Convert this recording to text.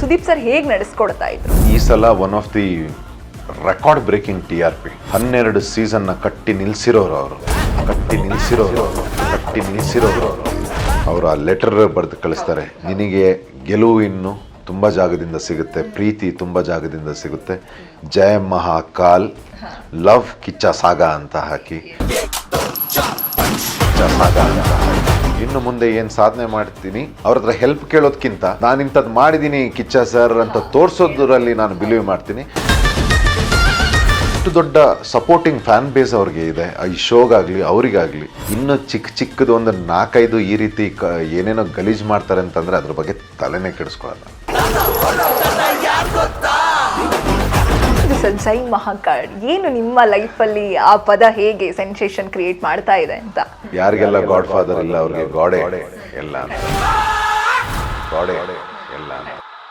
Sudeep sir ಹೇಗೆ ನಡೆಸ್ಕೊಡ್ತಾ ಇದ್ರು? ಈ ಸಲ one of the record breaking TRP 12 ಸೀಸನ್ನ ಕಟ್ಟಿ ನಿಲ್ಸಿರೋರು ಅವರು ಆ ಲೆಟರ್ ಬರೆದು ಕಳಿಸ್ತಾರೆ, ನಿನಗೆ ಗೆಲುವು ಇನ್ನು ತುಂಬ ಜಾಗದಿಂದ ಸಿಗುತ್ತೆ, ಪ್ರೀತಿ ತುಂಬ ಜಾಗದಿಂದ ಸಿಗುತ್ತೆ, ಜಯ ಮಹಾಕಾಲ್, ಲವ್ ಕಿಚ್ಚ ಸಾಗಾ ಅಂತ ಹಾಕಿ ಇನ್ನು ಮುಂದೆ ಏನು ಸಾಧನೆ ಮಾಡ್ತೀನಿ ಅವ್ರ ಹತ್ರ ಹೆಲ್ಪ್ ಕೇಳೋದಕ್ಕಿಂತ ನಾನು ಇಂಥದ್ದು ಮಾಡಿದ್ದೀನಿ ಕಿಚ್ಚ ಸರ್ ಅಂತ ತೋರಿಸೋದ್ರಲ್ಲಿ ನಾನು ಬಿಲೀವ್ ಮಾಡ್ತೀನಿ. ಇಷ್ಟು ದೊಡ್ಡ ಸಪೋರ್ಟಿಂಗ್ ಫ್ಯಾನ್ ಬೇಸ್ ಅವ್ರಿಗೆ ಇದೆ ಈ ಶೋಗಾಗಲಿ ಅವರಿಗಾಗಲಿ. ಇನ್ನು ಚಿಕ್ಕದು ಒಂದು 4-5 ಈ ರೀತಿ ಏನೇನೋ ಗಲೀಜ್ ಮಾಡ್ತಾರೆ ಅಂತಂದರೆ ಅದ್ರ ಬಗ್ಗೆ ತಲೆನೇ ಕೆಡಿಸ್ಕೊಳ್ಳಲ್ಲ. ಸರ್ ಜೈ ಮಹಾಕಾಳ್ ಏನು ನಿಮ್ಮ ಲೈಫಲ್ಲಿ ಆ ಪದ ಹೇಗೆ ಸೆನ್ಸೇಷನ್ ಕ್ರಿಯೇಟ್ ಮಾಡ್ತಾ ಇದೆ ಅಂತ? ಯಾರಿಗೆಲ್ಲ ಗಾಡ್ ಫಾದರ್ ಇಲ್ಲ ಅವ್ರಿಗೆ ಗಾಡೇ ಎಲ್ಲ ಗಾಡೇ